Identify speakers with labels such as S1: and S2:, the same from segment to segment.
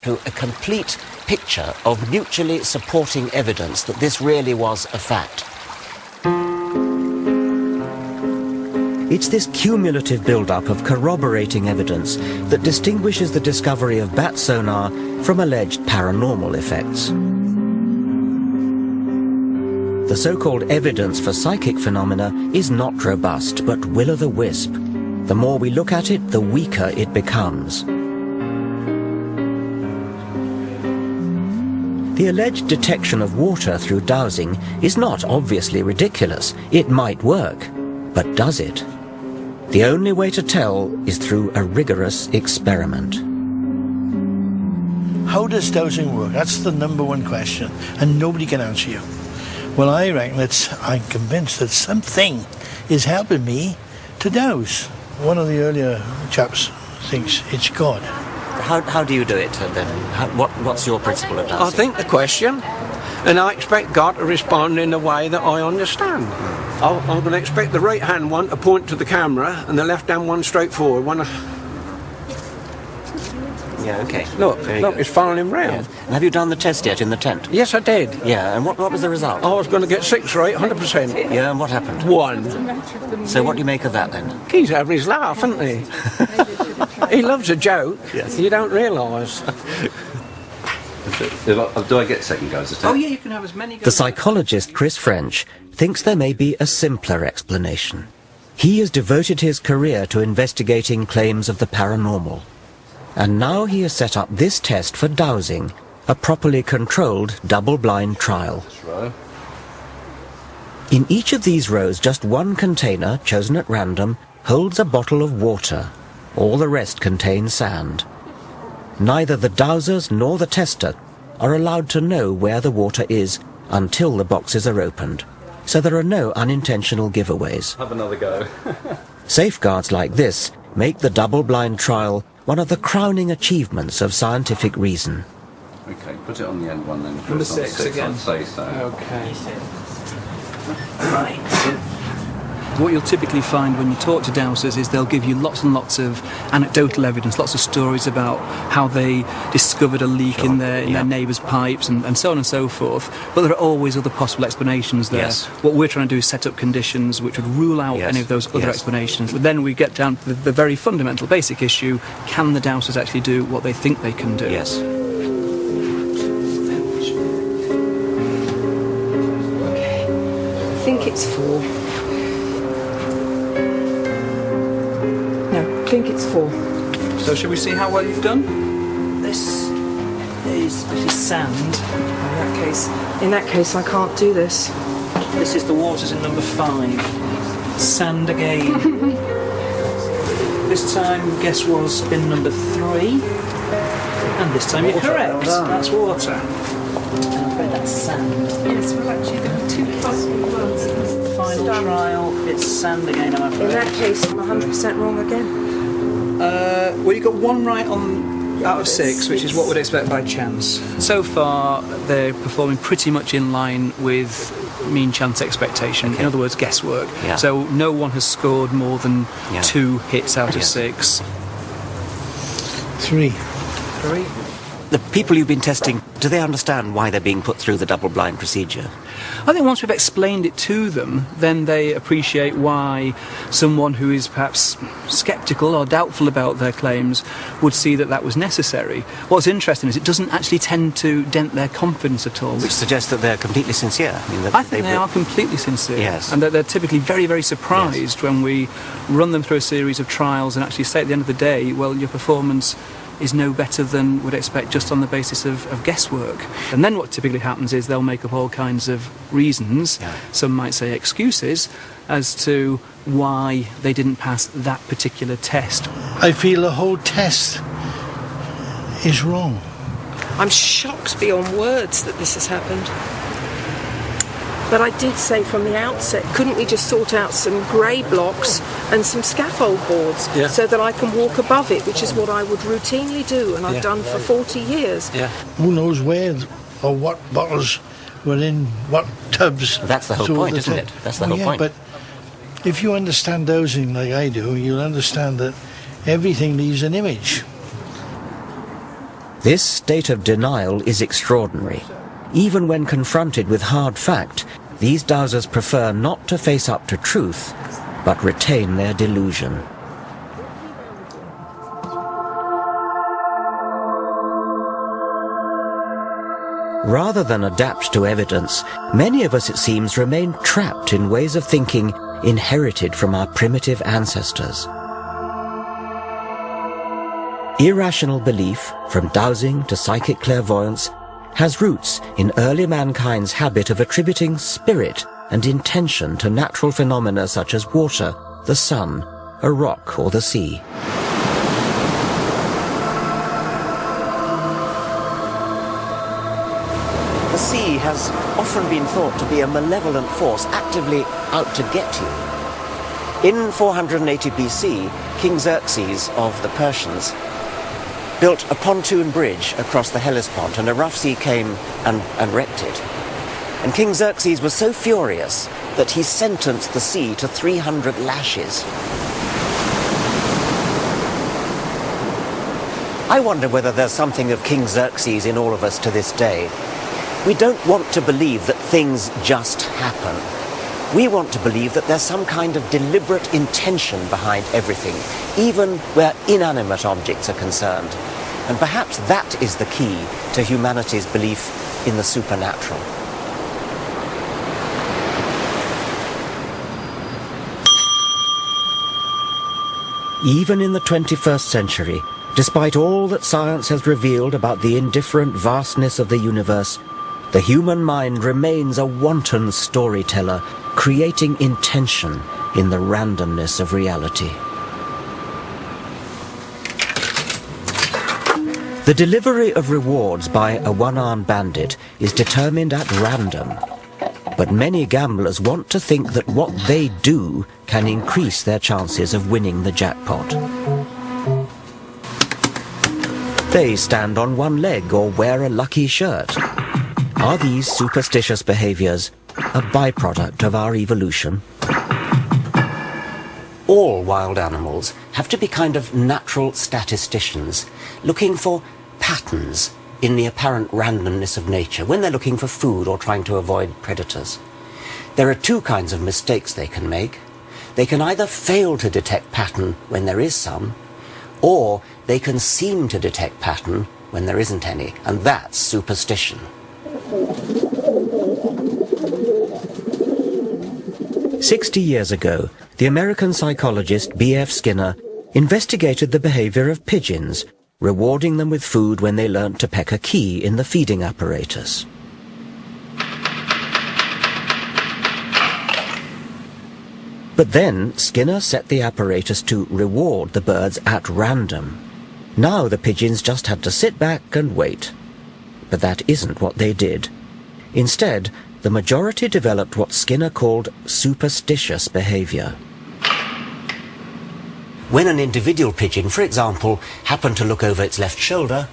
S1: to a complete picture of mutually supporting evidence that this really was a fact. It's this cumulative build-up of corroborating evidence that distinguishes the discovery of bat sonar from alleged paranormal effects. The so-called evidence for psychic phenomena is not robust, but will-o'-the-wisp. The more we look at it, the weaker it becomes. The alleged detection of water through dowsing is not obviously ridiculous. It might work, but does it? The only way to tell is through a rigorous experiment.
S2: How does dowsing work? That's the number one question, and nobody can answer you. Well, I reckon I'm convinced that something is helping me to douse. One of the earlier chaps thinks it's God.
S1: How do you do it then? What's your principle of dowsing?
S3: I think the question, and I expect God to respond in a way that I understand. I'm going to expect the right hand one to point to the camera and the left hand one straight forward.
S1: Yeah, okay.
S3: Look, it's following him round.
S1: Yes. And have you done the test yet in the tent?
S3: Yes, I did.
S1: Yeah, and what was the result?
S3: I was going to get 6 right, 100%.
S1: Yeah, and what happened?
S3: 1.
S1: So what do you make of that then?
S3: He's having his laugh, isn't he? He loves a joke.
S1: Yes.
S3: You don't realise.
S4: Do I get second goes at it?
S3: Oh yeah, you can have as many goes.
S1: The psychologist Chris French thinks there may be a simpler explanation. He has devoted his career to investigating claims of the paranormal. And now he has set up this test for dowsing, a properly controlled double-blind trial. In each of these rows, just one container, chosen at random, holds a bottle of water. All the rest contain sand. Neither the dowsers nor the tester are allowed to know where the water is until the boxes are opened. So there are no unintentional giveaways.
S4: Have another go.
S1: Safeguards like this make the double-blind trial one of the crowning achievements of scientific reason.
S4: Okay, put it on the end one then.
S3: Number 6 again.
S4: I'd say so.
S3: Okay.
S5: Right. What you'll typically find when you talk to dowsers is they'll give you lots and lots of anecdotal evidence, lots of stories about how they discovered a leak in their neighbour's pipes and so on and so forth. But there are always other possible explanations there.
S1: Yes.
S5: What we're trying to do is set up conditions which would rule out any of those other explanations. But then we get down to the very fundamental, basic issue: can the dowsers actually do what they think they can do?
S1: Yes.
S6: Okay. I think it's 4. No, I think it's 4.
S5: So shall we see how well you've done? This is sand.
S6: In that case, I can't do this.
S5: This is the waters in number 5. Sand again. This time, guess was bin number 3. And this time you're correct. That's water. And I'm afraid that's sand.
S6: Yes, well, actually, there are 2 possible words.
S5: Final trial, it's sand again, I'm afraid.
S6: In that case, I'm 100% wrong again.
S5: Well, you got 1 right out of 6, which is what we'd expect by chance. So far, they're performing pretty much in line with mean chance expectation. In other words, guesswork.
S1: Yeah.
S5: So no one has scored more than 2 hits out of 6.
S2: 3.
S5: 3.
S1: The people you've been testing, do they understand why they're being put through the double-blind procedure?
S5: I think once we've explained it to them, then they appreciate why someone who is perhaps sceptical or doubtful about their claims would see that that was necessary. What's interesting is it doesn't actually tend to dent their confidence at all.
S1: Which suggests that they're completely sincere.
S5: I think they are completely sincere.
S1: Yes.
S5: And they're typically very, very surprised when we run them through a series of trials and actually say at the end of the day, well, your performance is no better than would expect just on the basis of guesswork. And then what typically happens is they'll make up all kinds of reasons, some might say excuses, as to why they didn't pass that particular test.
S2: I feel the whole test is wrong.
S6: I'm shocked beyond words that this has happened. But I did say from the outset, couldn't we just sort out some grey blocks and some scaffold boards so that I can walk above it, which is what I would routinely do and I've done for 40 years.
S2: Who knows where or what bottles were in what tubs.
S1: That's the whole point, isn't it? That's the whole point.
S2: But if you understand dowsing like I do, you'll understand that everything leaves an image.
S1: This state of denial is extraordinary. Even when confronted with hard fact, these dowsers prefer not to face up to truth, but retain their delusion. Rather than adapt to evidence, many of us, it seems, remain trapped in ways of thinking inherited from our primitive ancestors. Irrational belief, from dowsing to psychic clairvoyance, has roots in early mankind's habit of attributing spirit and intention to natural phenomena such as water, the sun, a rock, or the sea.
S7: The sea has often been thought to be a malevolent force actively out to get you. In 480 BC, King Xerxes of the Persians built a pontoon bridge across the Hellespont, and a rough sea came and wrecked it. And King Xerxes was so furious that he sentenced the sea to 300 lashes. I wonder whether there's something of King Xerxes in all of us to this day. We don't want to believe that things just happen. We want to believe that there's some kind of deliberate intention behind everything, even where inanimate objects are concerned. And perhaps that is the key to humanity's belief in the supernatural.
S1: Even in the 21st century, despite all that science has revealed about the indifferent vastness of the universe, the human mind remains a wanton storyteller, creating intention in the randomness of reality. The delivery of rewards by a one-armed bandit is determined at random, but many gamblers want to think that what they do can increase their chances of winning the jackpot. They stand on one leg or wear a lucky shirt. Are these superstitious behaviors a byproduct of our evolution?
S7: All wild animals have to be kind of natural statisticians, looking for patterns in the apparent randomness of nature when they're looking for food or trying to avoid predators. There are two kinds of mistakes they can make. They can either fail to detect pattern when there is some, or they can seem to detect pattern when there isn't any, and that's superstition.
S1: "60 years ago, the American psychologist B.F. Skinner investigated the behavior of pigeons, rewarding them with food when they learnt to peck a key in the feeding apparatus. But then Skinner set the apparatus to reward the birds at random. Now the pigeons just had to sit back and wait. But that isn't what they did. Instead, the majority developed what Skinner called superstitious behavior.
S7: When an individual pigeon, for example, happened to look over its left shoulder,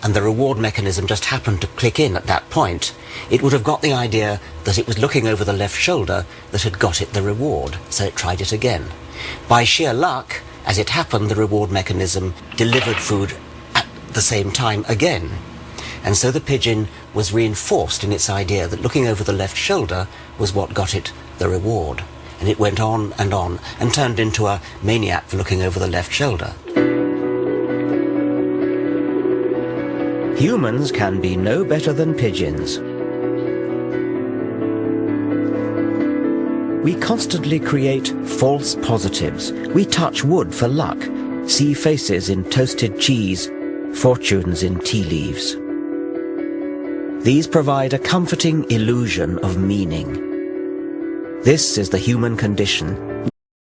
S7: and the reward mechanism just happened to click in at that point, it would have got the idea that it was looking over the left shoulder that had got it the reward, so it tried it again. By sheer luck, as it happened, the reward mechanism delivered food at the same time again. And so the pigeon was reinforced in its idea that looking over the left shoulder was what got it the reward. And it went on and turned into a maniac for looking over the left shoulder.
S1: Humans can be no better than pigeons. We constantly create false positives. We touch wood for luck, see faces in toasted cheese, fortunes in tea leaves. These provide a comforting illusion of meaning. This is the human condition,